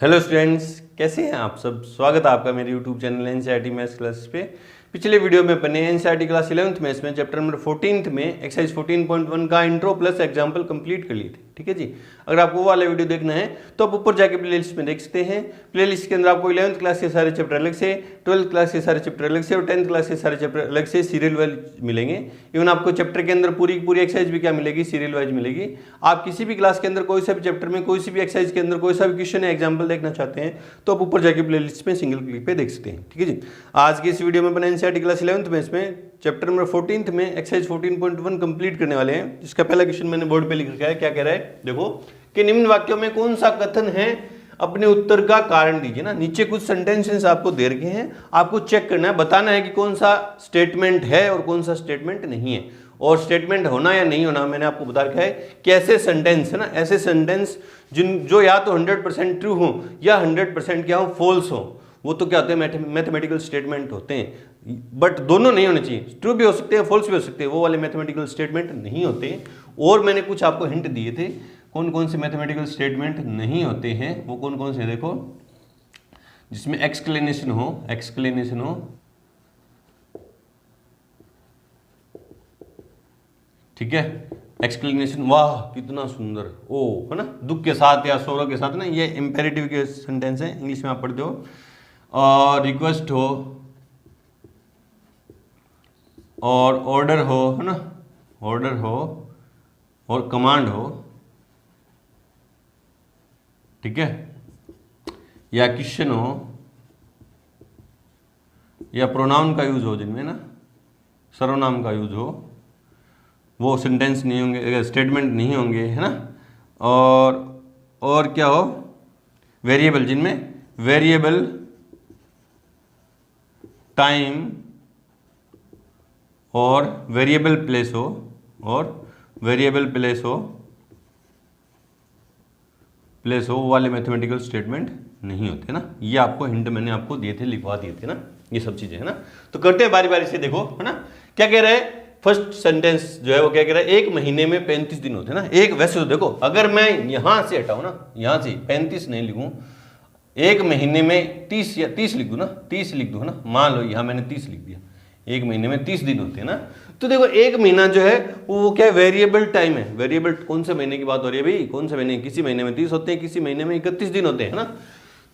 Hello students, कैसे हैं आप सब। स्वागत है आपका मेरे YouTube channel NCERT maths class पे। पिछले वीडियो में अपने एनसीईआरटी क्लास 11th मैथ्स में चैप्टर नंबर 14 में एक्सरसाइज 14.1 का इंट्रो प्लस एग्जाम्पल कंप्लीट कर लिए थे। ठीक है जी। अगर आपको वो वाला वीडियो देखना है तो आप ऊपर जाके प्लेलिस्ट में देख सकते हैं। प्लेलिस्ट के अंदर आपको 11th क्लास के सारे चैप्टर अलग से, 12th क्लास के सारे चैप्टर अलग से और 10th क्लास के सारे चैप्टर अलग से सीरियल वाइज मिलेंगे। इवन आपको चैप्टर के अंदर पूरी एक्सरसाइज भी क्या मिलेगी, सीरियल वाइज मिलेगी। आप किसी भी क्लास के अंदर कोई सा भी चैप्टर में कोई सी भी एक्सरसाइज के अंदर कोई सा भी क्वेश्चन या एग्जाम्पल देखना चाहते हैं तो आप ऊपर जाके प्लेलिस्ट में सिंगल क्लिक पे देख सकते हैं। ठीक है जी। आज की इस वीडियो में अपन एनसीईआरटी क्लास 11th में इसमें चैप्टर नंबर 14 में एक्सरसाइज 14.1 कंप्लीट करने वाले हैं। जिसका पहला क्वेश्चन मैंने बोर्ड पे लिख रखा है। क्या कह रहा है देखो कि निम्न वाक्यों में कौन सा कथन है, अपने उत्तर का कारण दीजिए ना। नीचे कुछ सेंटेंसेस आपको दे रखे हैं, आपको चेक करना है, बताना है कि कौन सा स्टेटमेंट है और कौन सा स्टेटमेंट नहीं है। और स्टेटमेंट होना या नहीं होना मैंने आपको बता रखा है कि ऐसे सेंटेंस है ना, ऐसे सेंटेंस जो या तो 100% ट्रू हो या 100% क्या हो, फॉल्स हो, वो तो क्या होते हैं, मैथमेटिकल स्टेटमेंट होते हैं। बट दोनों नहीं होने चाहिए, ट्रू भी हो सकते हैं फॉल्स भी हो सकते हैं, वो वाले मैथमेटिकल स्टेटमेंट नहीं होते। और मैंने कुछ आपको हिंट दिए थे कौन कौन से मैथमेटिकल स्टेटमेंट नहीं होते हैं। वो कौन कौन से देखो, जिसमें एक्सक्लेनेशन हो ठीक है, एक्सप्लेनेशन, वाह कितना सुंदर, ओ है ना, दुख के साथ या सोरो के साथ ना, ये इंपेरेटिव के सेंटेंस है, इंग्लिश में आप पढ़ते हो। और रिक्वेस्ट हो और ऑर्डर हो है ना, ऑर्डर हो और कमांड हो, ठीक है, या क्वेश्चन हो या प्रोनाउन का यूज हो, जिनमें ना सर्वनाम का यूज हो, वो सेंटेंस नहीं होंगे, स्टेटमेंट नहीं होंगे है ना। और क्या हो, वेरिएबल, जिनमें वेरिएबल टाइम और वेरिएबल प्लेस हो, वो वाले मैथमेटिकल स्टेटमेंट नहीं होते ना। ये आपको हिंट मैंने आपको दिए थे, लिखवा दिए थे ना, ये सब चीजें है ना। तो करते हैं बारी बारी से, देखो है ना क्या कह रहा है। फर्स्ट सेंटेंस जो है वो क्या कह रहा है, एक महीने में 35 दिन होते हैं ना। एक वैसे तो देखो, अगर मैं यहां से हटाऊं ना, यहां से 35 नहीं लिखूं, एक महीने में 30 या 30 लिख दूं ना, 30 लिख दूं ना, मान लो यहां मैंने 30 लिख दिया, एक महीने में 30 दिन होते हैं ना। तो देखो एक महीना जो है वो क्या है, वेरिएबल टाइम है। वेरिएबल कौन से महीने की बात हो रही है भाई, कौन से महीने, किसी महीने में 30 होते हैं, किसी महीने में 31 दिन होते हैं ना।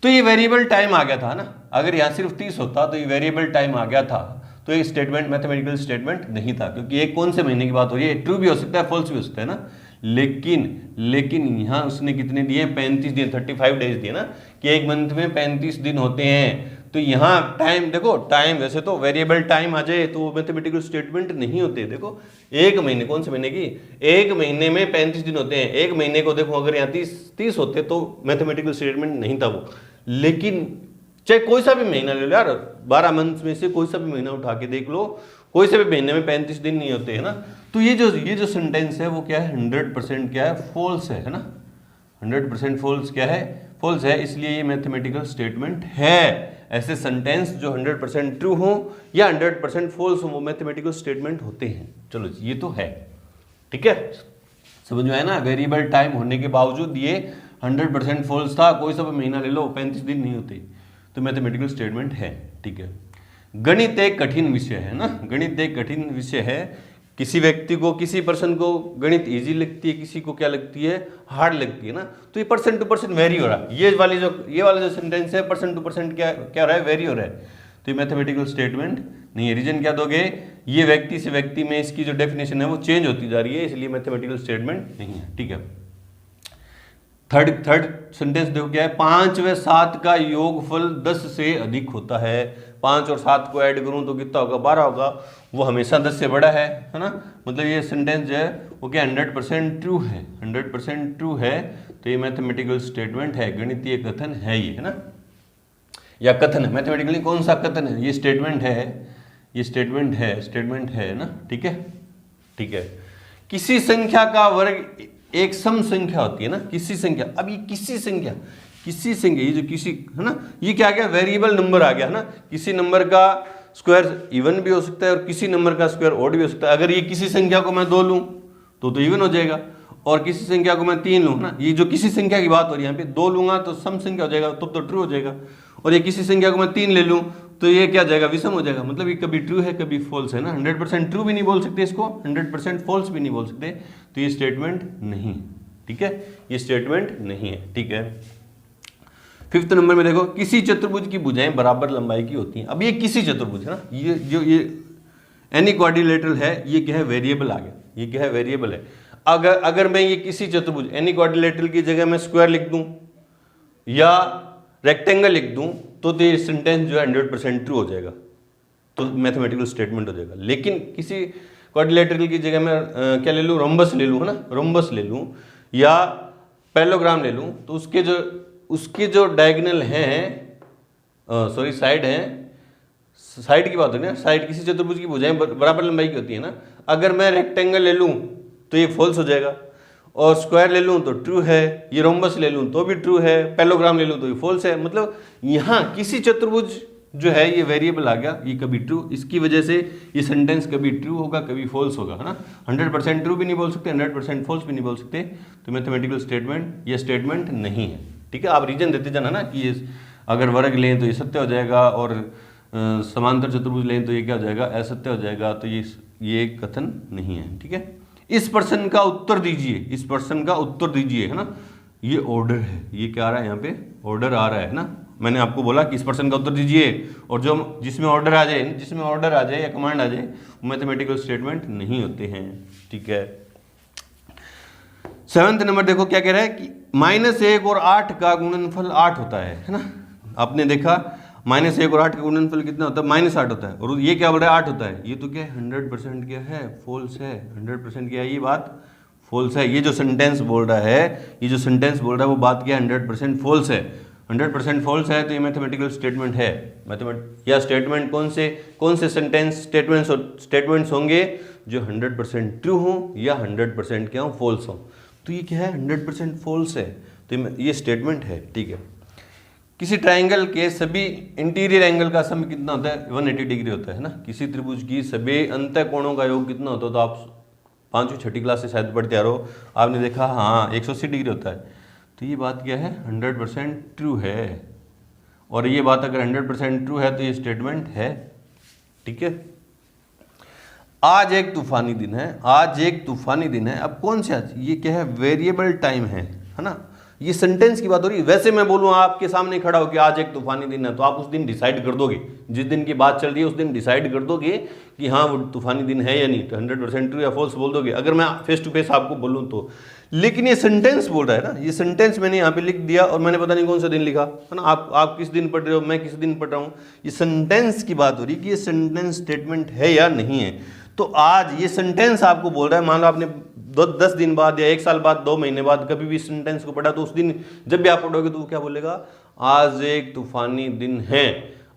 तो ये वेरिएबल टाइम आ गया था ना। अगर यहाँ सिर्फ 30 होता तो ये वेरिएबल टाइम आ गया था, तो ये स्टेटमेंट मैथमेटिकल स्टेटमेंट नहीं था, क्योंकि एक कौन से महीने की बात हो रही है, ट्रू भी हो सकता है फॉल्स भी हो सकता है ना। लेकिन यहाँ उसने कितने दिए, 35 दिन, 35 डेज दिए ना, कि एक मंथ में 35 दिन होते हैं। तो यहाँ टाइम देखो, टाइम वैसे तो वेरिएबल टाइम आ जाए तो मैथमेटिकल स्टेटमेंट नहीं होते। देखो एक महीने, कौन से महीने की, एक महीने में 35 दिन होते हैं। एक महीने को देखो अगर यहाँ 30 होते तो मैथमेटिकल स्टेटमेंट नहीं था वो। लेकिन चाहे कोई सा भी महीना ले लो यार, 12 मंथ में से कोई सा भी महीना उठा के देख लो, कोई से भी महीने में 35 दिन नहीं होते है ना। तो ये जो सेंटेंस है वो क्या है, 100% क्या है, फॉल्स है ना। 100% फॉल्स क्या है, फॉल्स है, इसलिए ये मैथमेटिकल स्टेटमेंट है। ऐसे सेंटेंस जो 100% ट्रू हो या 100% फॉल्स हो, वो मैथमेटिकल स्टेटमेंट होते हैं। चलो ये तो है, ठीक है, समझ में आया ना। वेरिएबल टाइम होने के बावजूद ये 100% फॉल्स था, कोई सा भी महीना ले लो 35 दिन नहीं होते, तो मैथमेटिकल स्टेटमेंट है। ठीक है, गणित एक कठिन विषय है ना, गणित एक कठिन विषय है। किसी व्यक्ति को, किसी पर्सन को गणित इजी लगती है, किसी को क्या लगती है, हार्ड लगती है ना। तो ये पर्सन टू पर्सन वेरी हो रहा है। ये वाला जो सेंटेंस है पर्सन टू पर्सन क्या हो रहा है, वेरी हो रहा है। तो ये मैथमेटिकल स्टेटमेंट नहीं है। रीजन क्या दोगे, ये व्यक्ति से व्यक्ति में इसकी जो डेफिनेशन है वो चेंज होती जा रही है, इसलिए मैथमेटिकल स्टेटमेंट नहीं है। ठीक है, थर्ड सेंटेंस देखो क्या है, 5 व 7 का योगफल 10 से अधिक होता है। 5 और 7 को ऐड करूं तो कितना होगा, 12 होगा। वो हमेशा 10 से बड़ा है ना। मतलब ये सेंटेंस जो है वो क्या 100% ट्रू है, 100% ट्रू है। तो ये मैथमेटिकल स्टेटमेंट है, गणितीय कथन है ये, है ना, या कथन है। मैथमेटिकली कौन सा कथन है, ये स्टेटमेंट है, ये स्टेटमेंट है ना। ठीक है, किसी संख्या का वर्ग एक सम संख्या होती है ना, किसी संख्या। अब ये किसी संख्या, ये जो किसी है ना, ये क्या गया, वेरिएबल नंबर आ गया ना। किसी नंबर का स्क्वायर इवन भी हो सकता है और किसी नंबर का स्क्वायर ऑड भी हो सकता है। अगर ये किसी संख्या को मैं 2 लूं तो इवन हो जाएगा, और किसी संख्या को मैं 3 लूँ ना, ये जो किसी संख्या की बात हो रही है यहाँ पे 2 लूंगा तो सम संख्या हो जाएगा, तो ट्रू हो जाएगा। और ये किसी संख्या को मैं 3 ले लूँ तो ये क्या जाएगा, विषम हो जाएगा। मतलब ये कभी ट्रू है कभी फॉल्स है ना। 100% ट्रू भी नहीं बोल सकते इसको, 100% फॉल्स भी नहीं बोल सकते, तो ये स्टेटमेंट नहीं है। ठीक है, ये स्टेटमेंट नहीं है। ठीक है, 5th नंबर में देखो, किसी चतुर्भुज की भुजाएं बराबर लंबाई की होती हैं। अब ये किसी चतुर्भुज है ना, ये जो ये एनी क्वाड्रिलेटरल है, ये क्या है, वेरिएबल आ गया। ये क्या है, वेरिएबल है। अगर मैं ये किसी चतुर्भुज एनी क्वाड्रिलेटरल की जगह मैं स्क्वायर लिख दूं या रेक्टेंगल लिख दूं तो ये सेंटेंस जो है 100% ट्रू हो जाएगा, तो मैथमेटिकल स्टेटमेंट हो जाएगा। लेकिन किसी क्वाड्रिलेटरल की जगह मैं क्या ले लूँ, रोम्बस ले लूँ है ना, रोम्बस ले लूँ या पैरेललोग्राम ले लूँ, तो उसके जो डायगोनल हैं, सॉरी साइड हैं, साइड की बात हो ना, साइड किसी चतुर्भुज की भुजाएं बराबर लंबाई की होती है ना। अगर मैं रेक्टेंगल ले लूँ तो ये फॉल्स हो जाएगा, और स्क्वायर ले लूँ तो ट्रू है, ये रोम्बस ले लूँ तो भी ट्रू है, पैरेललोग्राम ले लूँ तो ये फॉल्स है। मतलब यहाँ किसी चतुर्भुज जो है ये वेरिएबल आ गया, ये कभी ट्रू, इसकी वजह से ये सेंटेंस कभी ट्रू होगा कभी फॉल्स होगा है ना। 100% ट्रू भी नहीं बोल सकते, 100% फॉल्स भी नहीं बोल सकते, तो मैथमेटिकल स्टेटमेंट ये स्टेटमेंट नहीं है। ठीक है, आप रीजन देते जाना ना कि ये अगर वर्ग लें तो ये सत्य हो जाएगा, और समांतर चतुर्भुज लें तो ये क्या हो जाएगा, असत्य हो जाएगा, तो ये कथन नहीं है। ठीक है, इस प्रश्न का उत्तर दीजिए, इस प्रश्न का उत्तर दीजिए है ना। ये ऑर्डर है, ये क्या आ रहा है, यहाँ पे ऑर्डर आ रहा है ना। मैंने आपको बोला कि इस प्रश्न का उत्तर दीजिए, और जो जिसमें ऑर्डर आ जाए या कमांड आ जाए वो मैथमेटिकल स्टेटमेंट नहीं होते हैं। ठीक है, 7th नंबर देखो क्या कह रहा है कि -1 और 8 का गुणनफल 8 होता है ना। आपने देखा -1 और 8 का गुणनफल कितना होता है, -8 होता है, और ये क्या बोल रहा है, 8 होता है। ये तो क्या है, 100% क्या है, फॉल्स है। 100% क्या है, ये बात फॉल्स है। ये जो सेंटेंस बोल रहा है, वो बात क्या है, 100% फॉल्स है। 100% फॉल्स है, तो ये मैथमेटिकल स्टेटमेंट है। या स्टेटमेंट कौन से सेंटेंस स्टेटमेंट्स होंगे जो 100% ट्रू हो या 100% क्या हो, फॉल्स हो। तो ये क्या है, 100% फॉल्स है, तो ये स्टेटमेंट है। ठीक है, किसी ट्राइंगल के सभी इंटीरियर एंगल का सम कितना होता है, 180 डिग्री होता है ना। किसी त्रिभुज की सभी अंतः कोणों का योग कितना होता है, तो आप 5वीं 6ठी क्लास से शायद पढ़ते आ रहे हो, आपने देखा हाँ 180 डिग्री होता है। तो ये बात क्या है, 100% ट्रू है, और ये बात अगर 100% ट्रू है तो ये स्टेटमेंट है। ठीक है, आज एक तूफानी दिन है। अब कौन से आज, ये क्या है, वेरिएबल टाइम है ना। ये सेंटेंस की बात हो रही है। वैसे मैं बोलूँ आपके सामने खड़ा हो कि आज एक तूफानी दिन है, तो आप उस दिन डिसाइड कर दोगे, जिस दिन की बात चल रही है उस दिन डिसाइड कर दोगे कि हाँ वो तूफानी दिन है या नहीं, तो 100% ट्रू या फॉल्स बोल दोगे अगर मैं फेस टू फेस आपको बोलूँ तो। लेकिन ये सेंटेंस बोल रहा है ना, ये सेंटेंस मैंने यहाँ पे लिख दिया और मैंने पता नहीं कौन सा दिन लिखा है ना। आप किस दिन पढ़ रहे हो, मैं किस दिन पढ़ रहा हूँ, ये सेंटेंस की बात हो रही है कि ये सेंटेंस स्टेटमेंट है या नहीं है। तो आज ये सेंटेंस आपको बोल रहा है, मान लो आपने 10 दिन बाद या 1 साल बाद, 2 महीने बाद कभी भी सेंटेंस को पढ़ा, तो उस दिन जब भी आप पढ़ोगे तो वो क्या बोलेगा, आज एक तूफानी दिन है।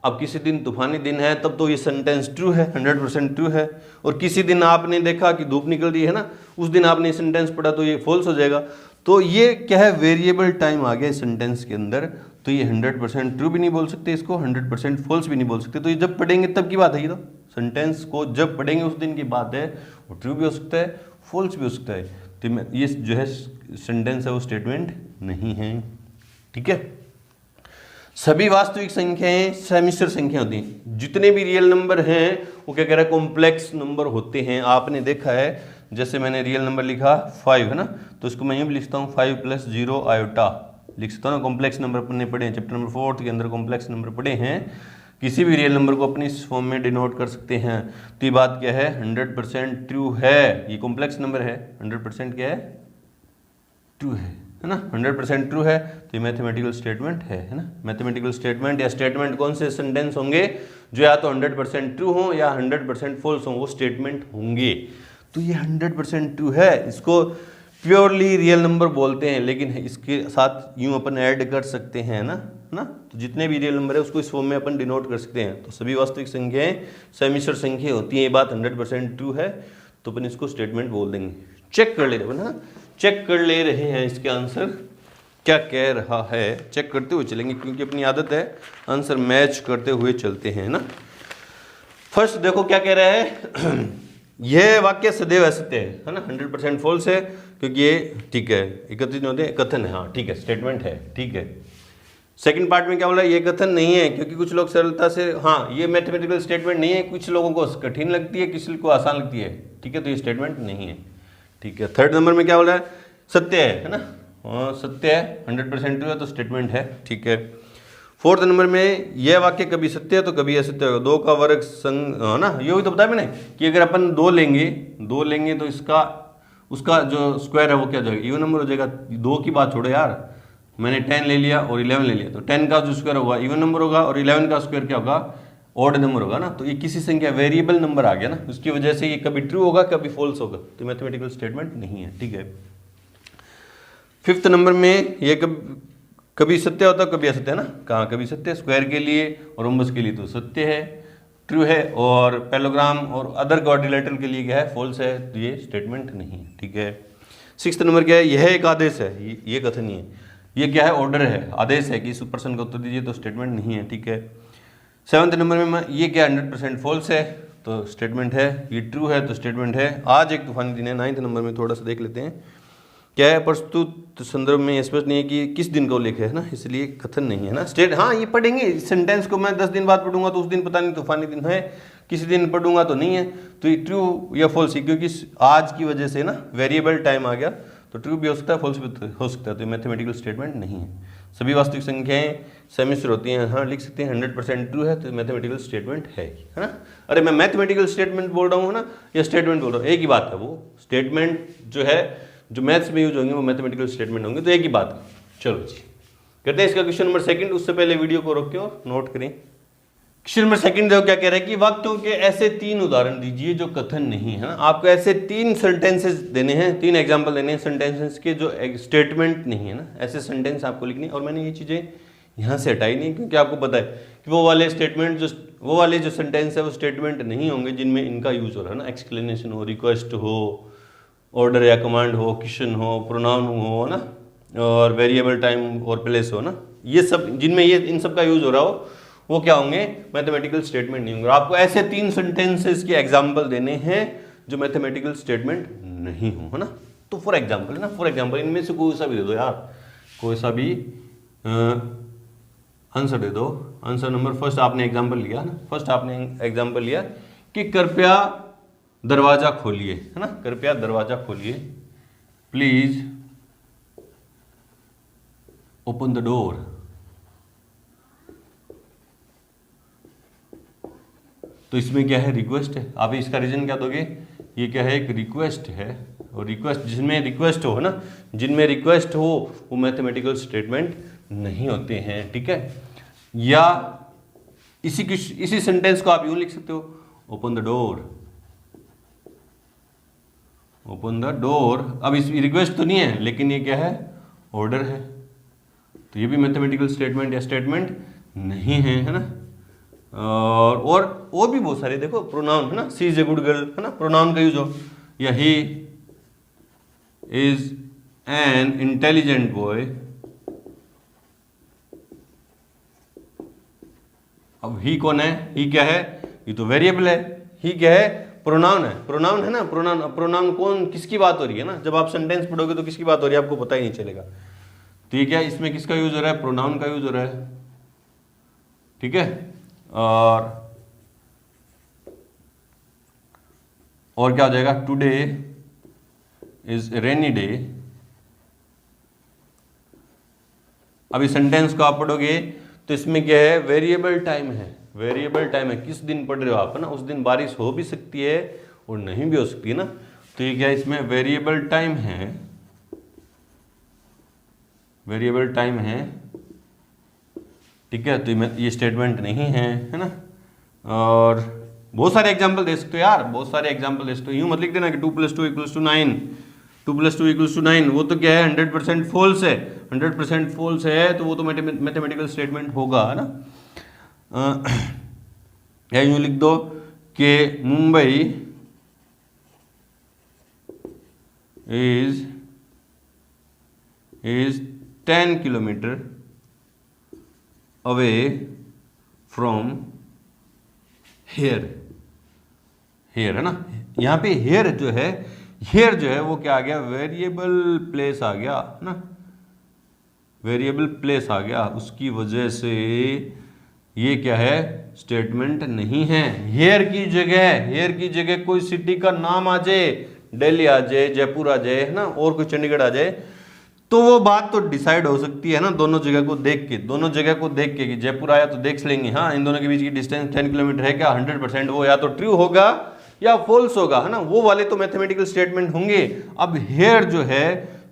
अब किसी दिन तूफानी दिन है तब तो ये सेंटेंस ट्रू है, 100% ट्रू है। और किसी दिन आपने देखा कि धूप निकल रही है ना, उस दिन आपने सेंटेंस पढ़ा तो ये फॉल्स हो जाएगा। तो ये क्या है, वेरिएबल टाइम आ गया इस सेंटेंस के अंदर, तो ये 100% ट्रू भी नहीं बोल सकते इसको, 100% फॉल्स भी नहीं बोल सकते। तो ये जब पढ़ेंगे तब की बात है, ये तो सेंटेंस को जब पढ़ेंगे उस दिन की बात है। वो ट्रू भी हो सकता है, फॉल्स भी हो सकता है। तो ये जो है सेंटेंस है वो स्टेटमेंट नहीं है। ठीक है, सभी वास्तविक संख्याएं समिश्र संख्या होती हैं। जितने भी रियल नंबर हैं वो क्या कह रहा है, कॉम्प्लेक्स नंबर होते हैं। आपने देखा है, जैसे मैंने रियल नंबर लिखा 5 है ना, तो इसको मैं यूँ भी लिखता हूँ 5 + 0 आयोटा लिख सकता हूँ ना। कॉम्प्लेक्स नंबर अपने पढ़े हैं, चैप्टर नंबर 4 के अंदर कॉम्प्लेक्स नंबर पढ़े हैं। किसी भी रियल नंबर को अपनी इस फॉर्म में डिनोट कर सकते हैं। तो ये बात क्या है, 100% ट्रू है। ये कॉम्प्लेक्स नंबर है, 100% क्या है, ट्रू है ना। 100% ट्रू है, तो ये मैथमेटिकल स्टेटमेंट है ना। मैथमेटिकल स्टेटमेंट या स्टेटमेंट कौन से सेंटेंस होंगे जो या तो 100% ट्रू हो या 100% फॉल्स हो, वो स्टेटमेंट होंगे। तो ये 100% ट्रू है, इसको प्योरली रियल नंबर बोलते हैं, लेकिन इसके साथ यूं अपन ऐड कर सकते हैं ना। तो जितने भी रियल नंबर है उसको इस फॉर्म में अपन डिनोट कर सकते हैं। तो सभी वास्तविक संख्याएं समिश्र संख्या होती हैं, ये बात 100% ट्रू है, तो अपन इसको स्टेटमेंट बोल देंगे। चेक कर ले रहे हैं ना, चेक कर ले रहे हैं इसके आंसर क्या कह रहा है, चेक करते हुए चलेंगे, क्योंकि अपनी आदत है आंसर मैच करते हुए चलते हैं ना। फर्स्ट देखो क्या कह रहा है, यह वाक्य सदैव असत्य है ना, 100% फॉल्स है, क्योंकि ये ठीक है, एकत्रित होते हैं, कथन है, हाँ ठीक है, स्टेटमेंट है, ठीक है। सेकंड पार्ट में क्या बोला, ये कथन नहीं है, क्योंकि कुछ लोग सरलता से, हाँ ये मैथमेटिकल स्टेटमेंट नहीं है, कुछ लोगों को कठिन लगती है, किसी को आसान लगती है, ठीक है, तो ये स्टेटमेंट नहीं है, ठीक है। थर्ड नंबर में क्या बोला है, सत्य है ना, हाँ सत्य है, 100% ट्रू है, तो स्टेटमेंट है, ठीक है। फोर्थ नंबर में यह वाक्य कभी सत्य है तो कभी असत्य होगा, दो का वर्ग संग, है ना, ये भी तो बताया मैंने कि अगर अपन दो लेंगे तो इसका उसका जो स्क्वायर है वो क्या हो जाएगा, इवन नंबर हो जाएगा। दो की बात छोड़ो यार, मैंने 10 ले लिया और 11 ले लिया, तो 10 का जो स्क्वायर होगा इवन नंबर होगा और 11 का स्क्वायर क्या होगा, ऑड नंबर होगा ना, तो ये किसी संख्या वेरिएबल नंबर आ गया ना, उसकी वजह से ये कभी ट्रू होगा कभी फॉल्स होगा, तो मैथमेटिकल स्टेटमेंट नहीं है, ठीक है। फिफ्थ नंबर में ये कभी सत्य होता है कभी असत्य है ना, कहाँ कभी सत्य, स्क्वायर के लिए और रोम्बस के लिए तो सत्य है, ट्रू है, और पैलोग्राम और अदर क्वाड्रिलेटरल के लिए क्या है, फॉल्स है, तो ये स्टेटमेंट नहीं है, ठीक है। सिक्स्थ नंबर क्या है, यह एक आदेश है, ये कथन नहीं है, ये क्या है, ऑर्डर है, आदेश है कि इस प्रश्न का उत्तर दीजिए, तो स्टेटमेंट नहीं है, ठीक है। सेवंथ नंबर में ये क्या 100% फॉल्स है, तो स्टेटमेंट है, ये ट्रू है, तो स्टेटमेंट है। आज एक तूफानी दिन है। नाइन्थ नंबर में थोड़ा सा देख लेते हैं, क्या है, प्रस्तुत संदर्भ में स्पष्ट नहीं है कि किस दिन का उल्लेख है ना, इसलिए कथन नहीं है ना। हाँ ये पढ़ेंगे, इस सेंटेंस को मैं 10 दिन बाद पढ़ूंगा तो उस दिन पता नहीं तूफानी दिन है, किसी दिन पढ़ूंगा तो नहीं है, तो ये ट्रू या फॉल्स है, क्योंकि आज की वजह से ना वेरिएबल टाइम आ गया, तो ट्रू भी हो सकता है फॉल्स भी हो सकता है, तो मैथमेटिकल स्टेटमेंट नहीं है। सभी वास्तविक संख्याएं समिश्र होती हैं, हाँ लिख सकते हैं, 100% ट्रू है, तो मैथमेटिकल स्टेटमेंट है ना। अरे मैं मैथमेटिकल स्टेटमेंट बोल रहा हूँ ना या स्टेटमेंट बोल रहा हूँ, एक ही बात है, वो स्टेटमेंट जो है जो मैथ्स में यूज होंगे वो मैथमेटिकल स्टेटमेंट होंगे, तो एक ही बात है। चलो जी करते हैं इसका क्वेश्चन नंबर सेकंड, उससे पहले वीडियो को रोक के और नोट करें। क्वेश्चन नंबर सेकंड देखो क्या कह रहा है कि वाक्यों के ऐसे 3 उदाहरण दीजिए जो कथन नहीं है ना, आपको ऐसे 3 सेंटेंसेस देने हैं, 3 एग्जांपल देने हैं सेंटेंसेस के जो स्टेटमेंट नहीं है ना, ऐसे सेंटेंस आपको लिखनी है। और मैंने ये चीजें यहाँ से हटाई नहीं, क्योंकि आपको पता है कि वो वाले जो सेंटेंस है वो स्टेटमेंट नहीं होंगे जिनमें इनका यूज हो रहा है ना, एक्सप्लेनेशन हो, रिक्वेस्ट हो, ऑर्डर या कमांड हो, क्वेश्चन हो, प्रोनाउन हो ना, और वेरिएबल टाइम और प्लेस हो ना, ये सब जिनमें ये इन सब का यूज हो रहा हो वो क्या होंगे, मैथमेटिकल स्टेटमेंट नहीं होंगे। आपको ऐसे 3 सेंटेंसेस के एग्जांपल देने हैं जो मैथमेटिकल स्टेटमेंट नहीं हो, है ना। तो फॉर एग्जांपल है ना, फॉर एग्जांपल इनमें से कोई सा भी दे दो यार, कोई सा भी आंसर दे दो। आंसर नंबर फर्स्ट आपने एग्जांपल लिया ना, फर्स्ट आपने एग्जांपल लिया कि कृपया दरवाजा खोलिए, है ना, कृपया दरवाजा खोलिए, प्लीज ओपन द डोर। तो इसमें क्या है, रिक्वेस्ट है। आप इसका रीजन क्या दोगे, ये क्या है, एक रिक्वेस्ट है, और रिक्वेस्ट जिनमें रिक्वेस्ट हो, है ना, जिनमें रिक्वेस्ट हो वो मैथमेटिकल स्टेटमेंट नहीं होते हैं, ठीक है। या इसी सेंटेंस को आप यूं लिख सकते हो, open the door, open the door. अब इस भी तो नहीं है, लेकिन ये क्या है, ऑर्डर है, तो ये भी मैथमेटिकल स्टेटमेंट या स्टेटमेंट नहीं है ना। और भी बहुत सारे देखो, प्रोनाउन है ना, सी इज ए गुड गर्ल, है ना, प्रोनाउन का यूज हो, या he is an intelligent boy. अब ही कौन है, ही क्या है, ये तो वेरिएबल है, ही क्या है, प्रोनाउन है, प्रोनाउन है ना, प्रोनाउन कौन, किसकी बात हो रही है ना, जब आप सेंटेंस पढ़ोगे तो किसकी बात हो रही है आपको पता ही नहीं चलेगा। तो ये क्या है, इसमें किसका यूज हो रहा है, प्रोनाउन का यूज हो रहा है, ठीक है। और क्या हो जाएगा, टुडे इज रेनी डे। अब इस सेंटेंस को आप पढ़ोगे तो इसमें क्या है, वेरिएबल टाइम है, वेरिएबल टाइम है, किस दिन पढ़ रहे हो आप, है ना, उस दिन बारिश हो भी सकती है और नहीं भी हो सकती है ना, तो ये क्या है, इसमें वेरिएबल टाइम है, वेरिएबल टाइम है, ठीक है, तो ये स्टेटमेंट नहीं है ना। और बहुत सारे एग्जाम्पल दे सकते हो यार, बहुत सारे एग्जाम्पल दे सकते हो, यूं मत लिख देना कि 2 + 2 = 9, 2 + 2 = 9, वो तो क्या है, 100% फॉल्स है, 100% फॉल्स है, तो वो तो मैथमेटिकल स्टेटमेंट होगा, है ना। या यूं लिख दो कि Mumbai is 10 kilometre away from here, है ना, यहाँ पे हेयर जो है वो क्या आ गया, वेरिएबल प्लेस आ गया ना, वेरिएबल प्लेस आ गया, उसकी वजह से ये क्या है, स्टेटमेंट नहीं है। हेयर की जगह कोई सिटी का नाम आ जाए, दिल्ली आ जाए, जयपुर आ जाए, है ना, और कोई चंडीगढ़ आ जाए, तो वो बात तो डिसाइड हो सकती है ना दोनों जगह को देख के कि जयपुर आया तो देख लेंगे, हाँ इन दोनों के बीच की डिस्टेंस 10 किलोमीटर है क्या, 100% वो या तो ट्रू होगा या फॉल्स होगा, है ना, वो वाले तो मैथमेटिकल स्टेटमेंट होंगे। अब हेयर जो है,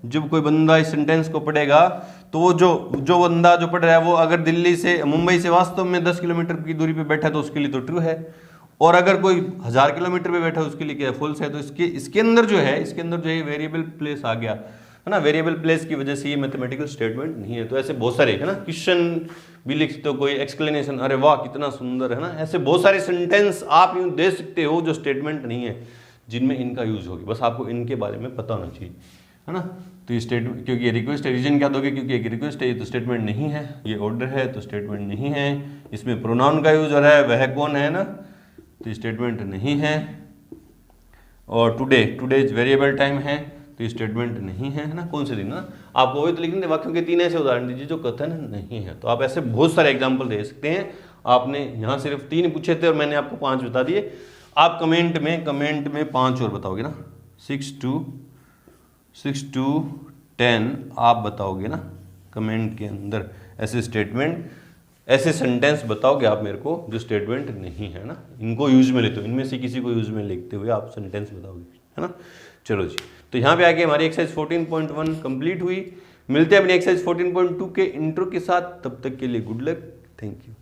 जब कोई बंदा इस सेंटेंस को पढ़ेगा तो वो जो बंदा जो पढ़ रहा है वो अगर दिल्ली से मुंबई से वास्तव में 10 किलोमीटर की दूरी पे बैठा है तो उसके लिए तो ट्रू है, और अगर कोई 1000 किलोमीटर पे बैठा है उसके लिए क्या फॉल्स है। तो इसके अंदर जो है वेरिएबल प्लेस आ गया, है ना, वेरिएबल प्लेस की वजह से ये मैथमेटिकल स्टेटमेंट नहीं है। तो ऐसे बहुत सारे, है ना, क्वेश्चन भी लिख सकते हो, कोई एक्सप्लेनेशन, अरे वाह कितना सुंदर, है ना, ऐसे बहुत सारे सेंटेंस आप यूं दे सकते हो जो स्टेटमेंट नहीं है, जिनमें इनका यूज होगी, बस आपको इनके बारे में पता होना चाहिए, है ना। तो ये स्टेटमेंट, क्योंकि ये रिक्वेस्ट है, रीजन क्या दोगे, क्योंकि एक रिक्वेस्ट है, ये तो स्टेटमेंट नहीं है, ये ऑर्डर है तो स्टेटमेंट नहीं है, इसमें प्रोनाउन का यूज हो रहा है, वह कौन है ना, तो स्टेटमेंट नहीं है, और टुडे वेरिएबल टाइम है तो स्टेटमेंट नहीं है ना, कौन से दिन ना, आपको वही तो लिखने वाक्यों के 3 ऐसे उदाहरण दीजिए जो कथन नहीं है। तो आप ऐसे बहुत सारे एग्जाम्पल दे सकते हैं। आपने यहाँ सिर्फ 3 पूछे थे और मैंने आपको 5 बता दिए। आप कमेंट में 5 और बताओगे ना, 6 to 10 आप बताओगे ना कमेंट के अंदर, ऐसे स्टेटमेंट, ऐसे सेंटेंस बताओगे आप मेरे को जो स्टेटमेंट नहीं है ना, इनको यूज में लेते हो, इनमें से किसी को यूज में लिखते हुए आप सेंटेंस बताओगे, है ना। चलो जी, तो यहाँ पे आके हमारी एक्सरसाइज 14.1 कंप्लीट हुई। मिलते हैं अपनी एक्सरसाइज 14.2 के इंट्रो के साथ, तब तक के लिए गुड लक, थैंक यू।